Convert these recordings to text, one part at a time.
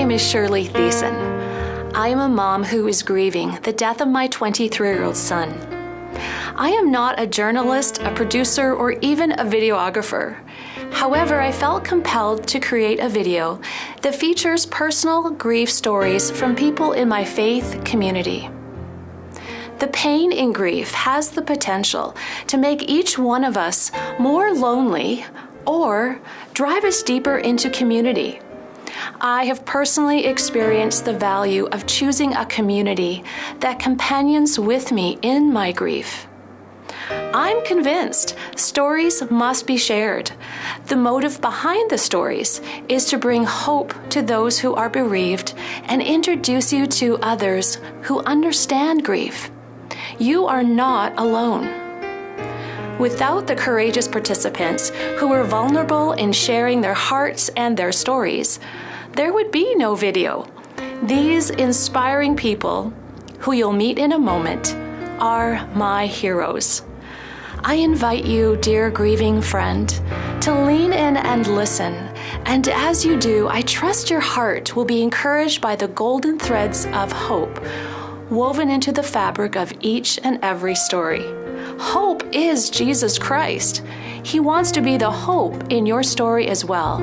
name is Shirley Thiessen. I am a mom who is grieving the death of my 23-year-old son. I am not a journalist, a producer, or even a videographer. However, I felt compelled to create a video that features personal grief stories from people in my faith community. The pain in grief has the potential to make each one of us more lonely or drive us deeper into community. I have personally experienced the value of choosing a community that companions with me in my grief. I'm convinced stories must be shared. The motive behind the stories is to bring hope to those who are bereaved and introduce you to others who understand grief. You are not alone. Without the courageous participants who were vulnerable in sharing their hearts and their stories, there would be no video. These inspiring people, who you'll meet in a moment, are my heroes. I invite you, dear grieving friend, to lean in and listen. And as you do, I trust your heart will be encouraged by the golden threads of hope woven into the fabric of each and every story. Hope is Jesus Christ. He wants to be the hope in your story as well.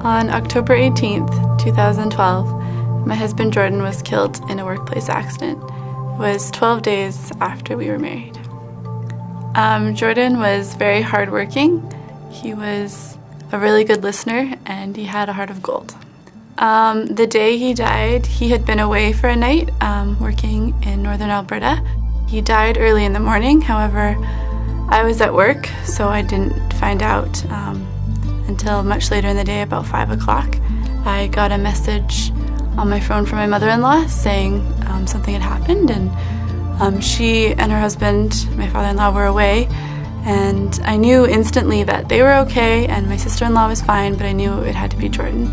On October 18th, 2012, my husband Jordan was killed in a workplace accident. It was 12 days after we were married. Jordan was very hardworking. He was a really good listener, and he had a heart of gold. The day he died, he had been away for a night, working in northern Alberta. He died early in the morning. However, I was at work, so I didn't find out until much later in the day, about 5 o'clock. I got a message on my phone from my mother-in-law saying something had happened, and she and her husband, my father-in-law, were away, and I knew instantly that they were okay and my sister-in-law was fine, but I knew it had to be Jordan.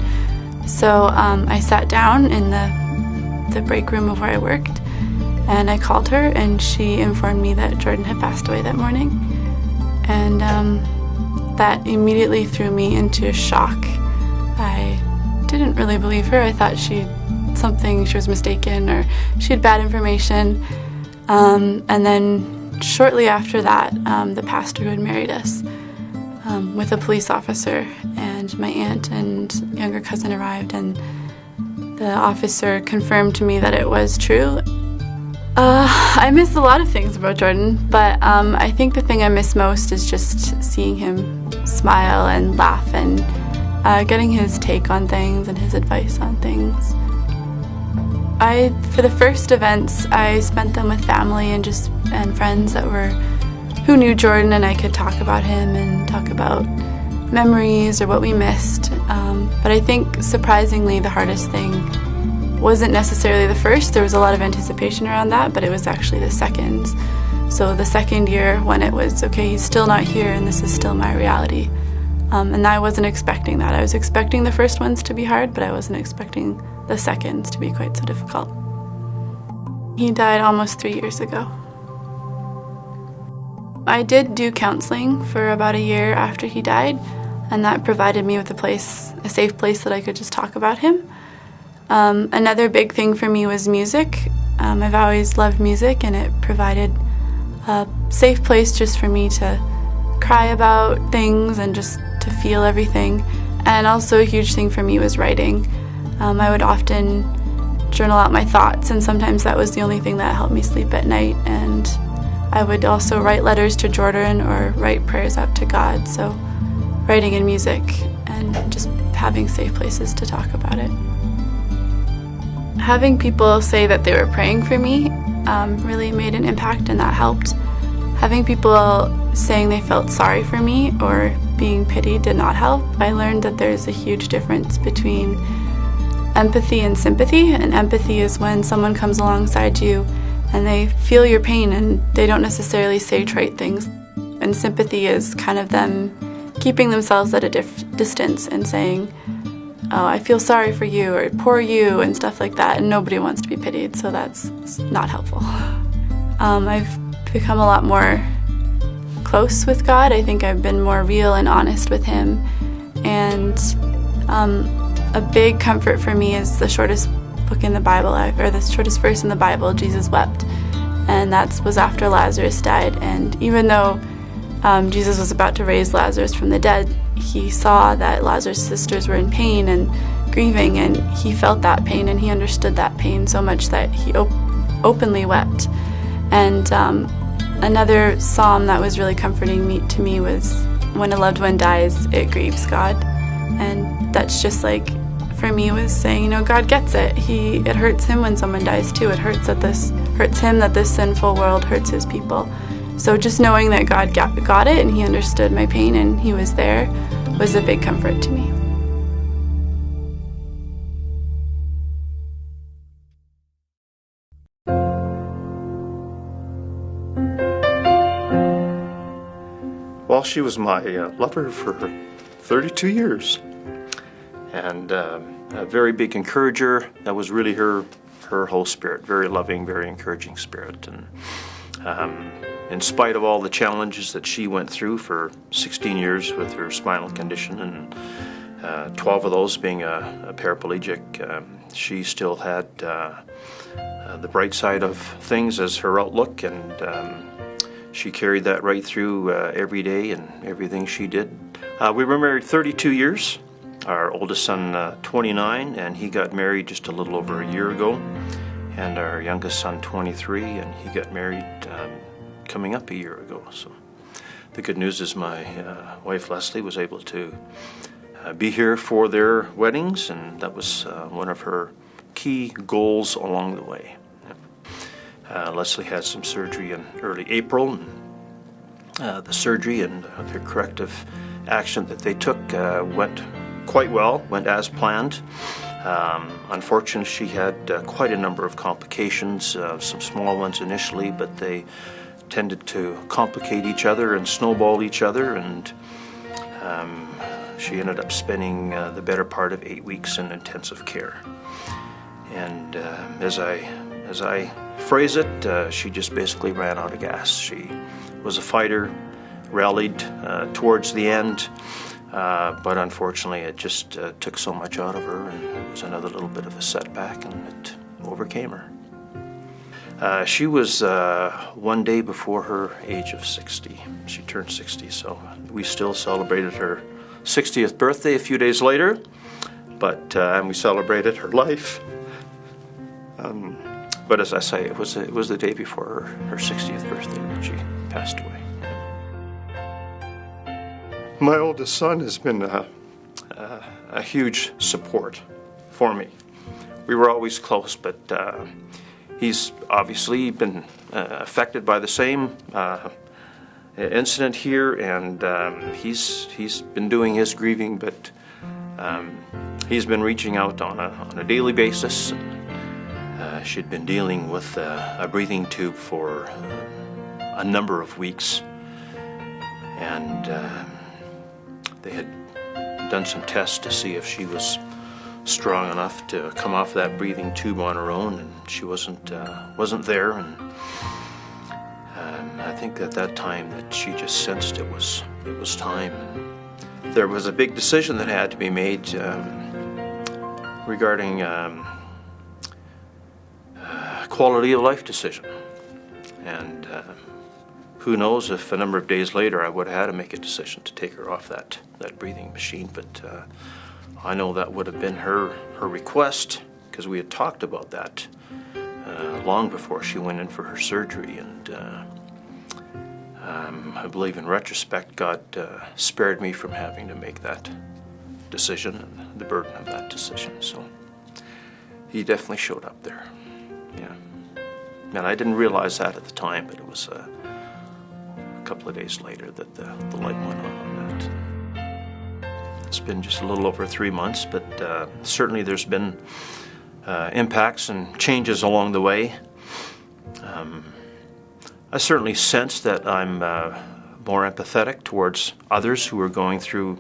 So I sat down in the break room of where I worked, and I called her, and she informed me that Jordan had passed away that morning. And that immediately threw me into shock. I didn't really believe her. I thought she was mistaken, or she had bad information. And then shortly after that, the pastor who had married us with a police officer, and my aunt and younger cousin arrived, and the officer confirmed to me that it was true. I miss a lot of things about Jordan, but I think the thing I miss most is just seeing him smile and laugh, and getting his take on things and his advice on things. For the first events, I spent them with family and friends who knew Jordan, and I could talk about him and talk about memories or what we missed. But I think surprisingly the hardest thing wasn't necessarily the first. There was a lot of anticipation around that, but it was actually the second. So the second year, when it was, okay, he's still not here and this is still my reality. And I wasn't expecting that. I was expecting the first ones to be hard, but I wasn't expecting the seconds to be quite so difficult. He died almost 3 years ago. I did do counseling for about a year after he died, and that provided me with a safe place that I could just talk about him. Another big thing for me was music. I've always loved music, and it provided a safe place just for me to cry about things and just to feel everything. And also a huge thing for me was writing. I would often journal out my thoughts, and sometimes that was the only thing that helped me sleep at night. And I would also write letters to Jordan or write prayers out to God. So writing and music and just having safe places to talk about it. Having people say that they were praying for me really made an impact, and that helped. Having people saying they felt sorry for me or being pitied did not help. I learned that there's a huge difference between empathy and sympathy. And empathy is when someone comes alongside you and they feel your pain and they don't necessarily say trite things. And sympathy is kind of them keeping themselves at a distance and saying, oh, I feel sorry for you, or poor you, and stuff like that, and nobody wants to be pitied, so that's not helpful. I've become a lot more close with God. I think I've been more real and honest with Him. And a big comfort for me is the shortest book in the Bible, or the shortest verse in the Bible, Jesus wept. And that was after Lazarus died. And even though Jesus was about to raise Lazarus from the dead, He saw that Lazarus' sisters were in pain and grieving, and He felt that pain, and He understood that pain so much that He openly wept. And another psalm that was really comforting to me was, when a loved one dies, it grieves God. And that's just like, for me, was saying, God gets it. It hurts Him when someone dies too. It hurts Him that this sinful world hurts His people. So just knowing that God got it, and He understood my pain, and He was there, was a big comfort to me. Well, she was my lover for 32 years, and a very big encourager. That was really her whole spirit, very loving, very encouraging spirit. And in spite of all the challenges that she went through for 16 years with her spinal condition, and 12 of those being a paraplegic, she still had the bright side of things as her outlook, and she carried that right through every day and everything she did. We were married 32 years. Our oldest son 29, and he got married just a little over a year ago. And our youngest son 23, and he got married coming up a year ago. So the good news is my wife Leslie was able to be here for their weddings, and that was one of her key goals along the way. Leslie had some surgery in early April, and the surgery and the corrective action that they took went quite well, went as planned. Unfortunately, she had quite a number of complications, some small ones initially, but they tended to complicate each other and snowball each other, and she ended up spending the better part of 8 weeks in intensive care. And as I phrase it, she just basically ran out of gas. She was a fighter, rallied towards the end, but unfortunately it just took so much out of her, and it was another little bit of a setback, and it overcame her. She was one day before her age of 60. She turned 60, so we still celebrated her 60th birthday a few days later, and we celebrated her life. But as I say, it was the day before her 60th birthday that she passed away. My oldest son has been a huge support for me. We were always close, but he's obviously been affected by the same incident here, and he's been doing his grieving, but he's been reaching out on a daily basis. She'd been dealing with a breathing tube for a number of weeks, and they had done some tests to see if she was strong enough to come off that breathing tube on her own, and she wasn't there. And I think at that time that she just sensed it was time. And there was a big decision that had to be made regarding quality of life decision, and who knows if a number of days later I would have had to make a decision to take her off that breathing machine. But I know that would have been her request, because we had talked about that long before she went in for her surgery. And I believe in retrospect God spared me from having to make that decision and the burden of that decision. So he definitely showed up there. Yeah. And I didn't realize that at the time, but it was a couple of days later that the light went on that. It's been just a little over 3 months, but certainly there's been impacts and changes along the way. I certainly sense that I'm more empathetic towards others who are going through,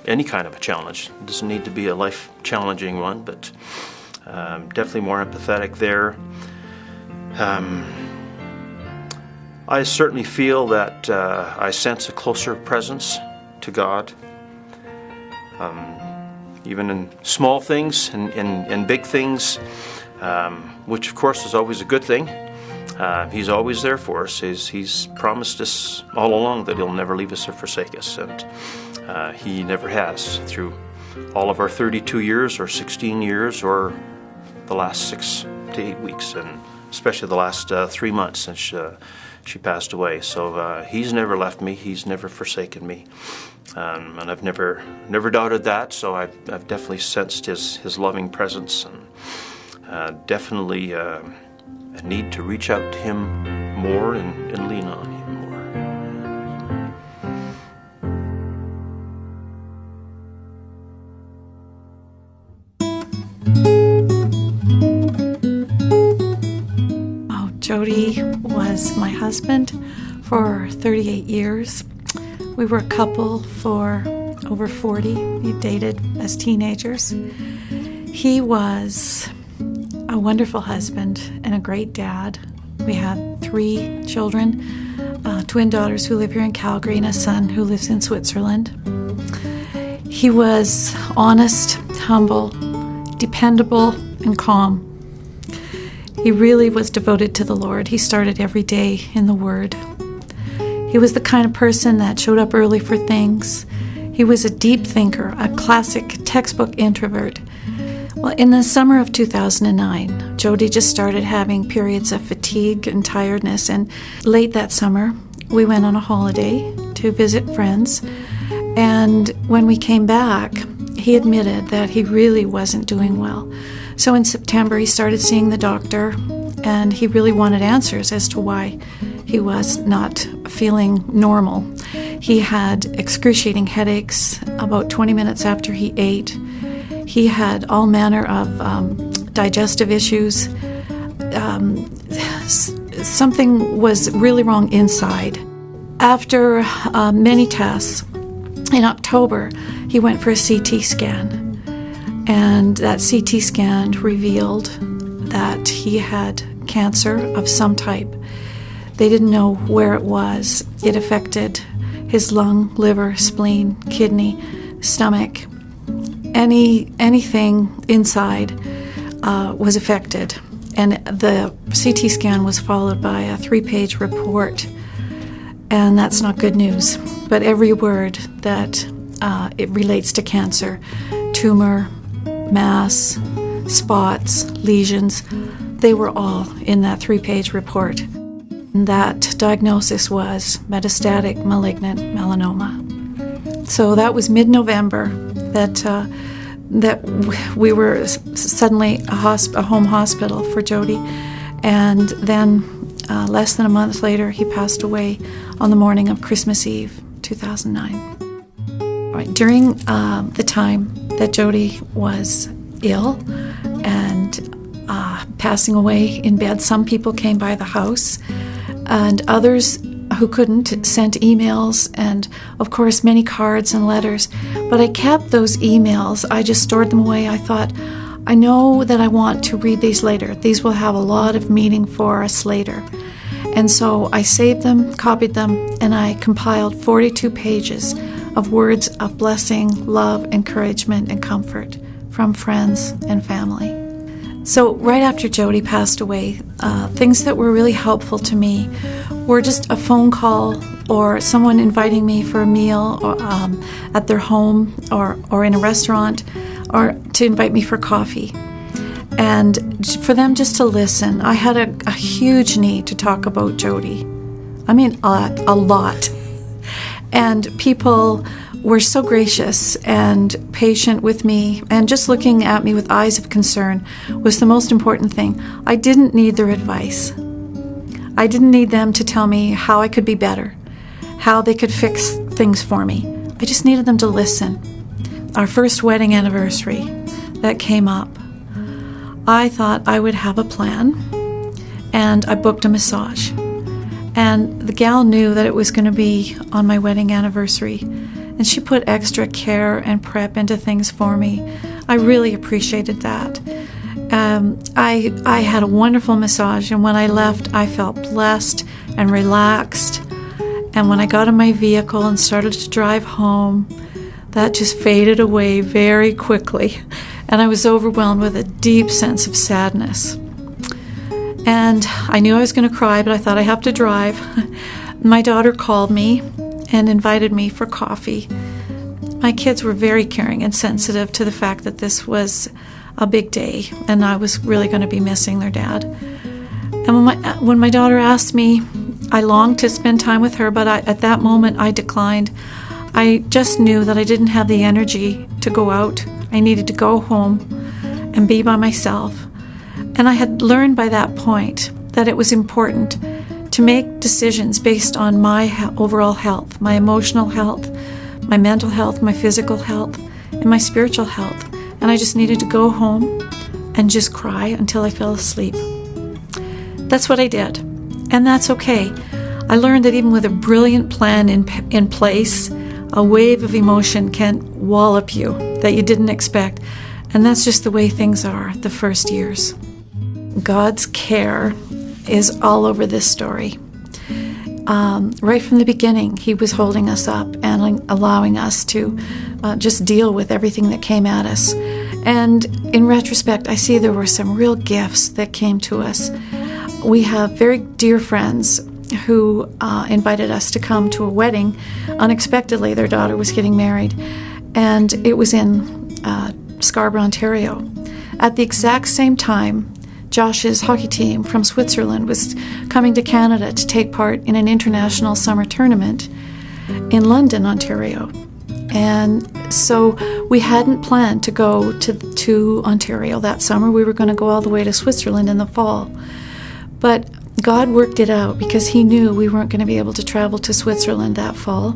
any kind of a challenge. It doesn't need to be a life-challenging one, but definitely more empathetic there. I certainly feel that I sense a closer presence to God, even in small things and big things, which of course is always a good thing. He's always there for us. He's promised us all along that He'll never leave us or forsake us, and He never has through all of our 32 years or 16 years or the last 6 to 8 weeks, and especially the last 3 months since she passed away. So He's never left me. He's never forsaken me, and I've never doubted that. So I've definitely sensed His loving presence, and definitely a need to reach out to Him more and lean on Him more. Jody was my husband for 38 years. We were a couple for over 40. We dated as teenagers. He was a wonderful husband and a great dad. We had 3 children, twin daughters who live here in Calgary and a son who lives in Switzerland. He was honest, humble, dependable, and calm. He really was devoted to the Lord. He started every day in the Word. He was the kind of person that showed up early for things. He was a deep thinker, a classic textbook introvert. Well, in the summer of 2009, Jody just started having periods of fatigue and tiredness, and late that summer, we went on a holiday to visit friends, and when we came back, he admitted that he really wasn't doing well. So in September, he started seeing the doctor, and he really wanted answers as to why he was not feeling normal. He had excruciating headaches about 20 minutes after he ate. He had all manner of digestive issues. Something was really wrong inside. After many tests, in October, he went for a CT scan. And that CT scan revealed that he had cancer of some type. They didn't know where it was. It affected his lung, liver, spleen, kidney, stomach. Anything inside was affected. And the CT scan was followed by a 3-page report. And that's not good news. But every word that it relates to cancer, tumor, mass, spots, lesions, they were all in that 3-page report. And that diagnosis was metastatic malignant melanoma. So that was mid-November that we were suddenly a home hospital for Jody. And then less than a month later, he passed away on the morning of Christmas Eve, 2009. Right, during the time that Jody was ill and passing away in bed, some people came by the house, and others who couldn't sent emails and, of course, many cards and letters. But I kept those emails. I just stored them away. I thought, I know that I want to read these later. These will have a lot of meaning for us later. And so I saved them, copied them, and I compiled 42 pages of words of blessing, love, encouragement, and comfort from friends and family. So right after Jody passed away, things that were really helpful to me were just a phone call or someone inviting me for a meal or, at their home or in a restaurant, or to invite me for coffee. And for them just to listen. I had a huge need to talk about Jody. I mean, a lot. And people were so gracious and patient with me, and just looking at me with eyes of concern was the most important thing. I didn't need their advice. I didn't need them to tell me how I could be better, how they could fix things for me. I just needed them to listen. Our first wedding anniversary that came up, I thought I would have a plan, and I booked a massage. And the gal knew that it was going to be on my wedding anniversary, and she put extra care and prep into things for me. I really appreciated that. I had a wonderful massage, and when I left, I felt blessed and relaxed. And when I got in my vehicle and started to drive home, that just faded away very quickly. And I was overwhelmed with a deep sense of sadness. And I knew I was going to cry, but I thought I have to drive. My daughter called me and invited me for coffee. My kids were very caring and sensitive to the fact that this was a big day and I was really going to be missing their dad. And when my daughter asked me, I longed to spend time with her, but at that moment I declined. I just knew that I didn't have the energy to go out. I needed to go home and be by myself. And I had learned by that point that it was important to make decisions based on my overall health, my emotional health, my mental health, my physical health, and my spiritual health. And I just needed to go home and just cry until I fell asleep. That's what I did. And that's okay. I learned that even with a brilliant plan in place, a wave of emotion can wallop you that you didn't expect. And that's just the way things are the first years. God's care is all over this story. Right from the beginning, He was holding us up and allowing us to just deal with everything that came at us. And in retrospect, I see there were some real gifts that came to us. We have very dear friends who invited us to come to a wedding. Unexpectedly, their daughter was getting married, and it was in Scarborough, Ontario. At the exact same time, Josh's hockey team from Switzerland was coming to Canada to take part in an international summer tournament in London, Ontario. And so we hadn't planned to go to Ontario that summer. We were going to go all the way to Switzerland in the fall. But God worked it out because He knew we weren't going to be able to travel to Switzerland that fall.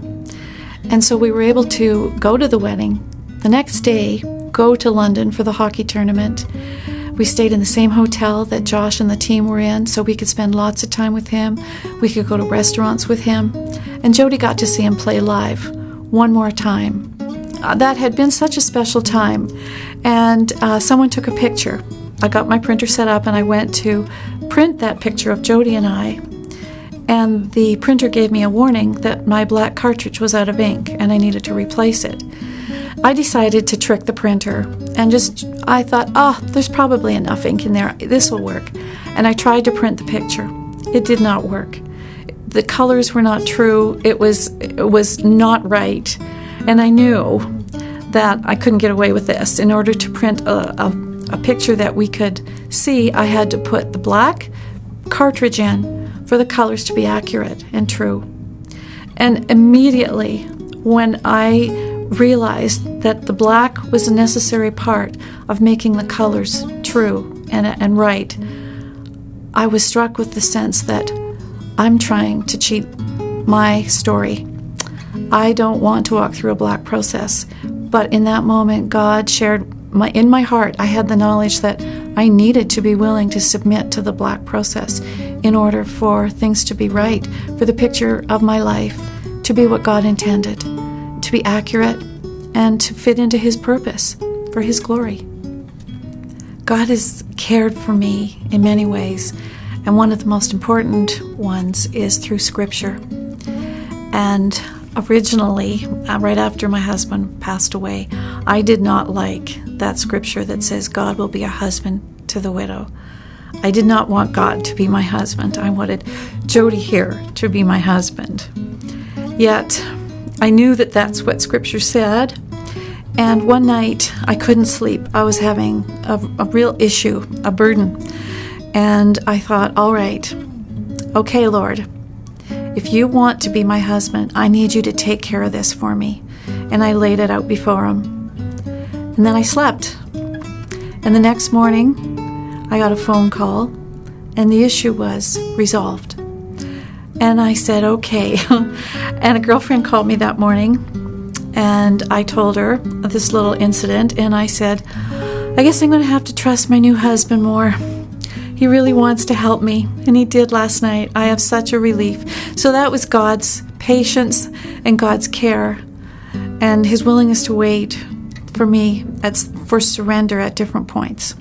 And so we were able to go to the wedding, the next day go to London for the hockey tournament. We stayed in the same hotel that Josh and the team were in so we could spend lots of time with him. We could go to restaurants with him. And Jody got to see him play live one more time. That had been such a special time. And someone took a picture. I got my printer set up and I went to print that picture of Jody and I. And the printer gave me a warning that my black cartridge was out of ink and I needed to replace it. I decided to trick the printer and I thought, there's probably enough ink in there. This will work. And I tried to print the picture. It did not work. The colors were not true. It was not right. And I knew that I couldn't get away with this. In order to print a picture that we could see, I had to put the black cartridge in for the colors to be accurate and true. And immediately when I realized that the black was a necessary part of making the colors true and right, I was struck with the sense that I'm trying to cheat my story. I don't want to walk through a black process. But in that moment, God shared in my heart, I had the knowledge that I needed to be willing to submit to the black process in order for things to be right, for the picture of my life to be what God intended, to be accurate, and to fit into His purpose for His glory. God has cared for me in many ways, and one of the most important ones is through Scripture. And originally, right after my husband passed away, I did not like that scripture that says God will be a husband to the widow. I did not want God to be my husband. I wanted Jody here to be my husband. Yet, I knew that that's what Scripture said. And one night, I couldn't sleep. I was having a real issue, a burden. And I thought, all right, okay, Lord, if you want to be my husband, I need you to take care of this for me. And I laid it out before Him. And then I slept. And the next morning, I got a phone call, and the issue was resolved. And I said, okay. And a girlfriend called me that morning, and I told her this little incident, and I said, I guess I'm going to have to trust my new husband more. He really wants to help me, and he did last night. I have such a relief. So that was God's patience and God's care and His willingness to wait for me for surrender at different points.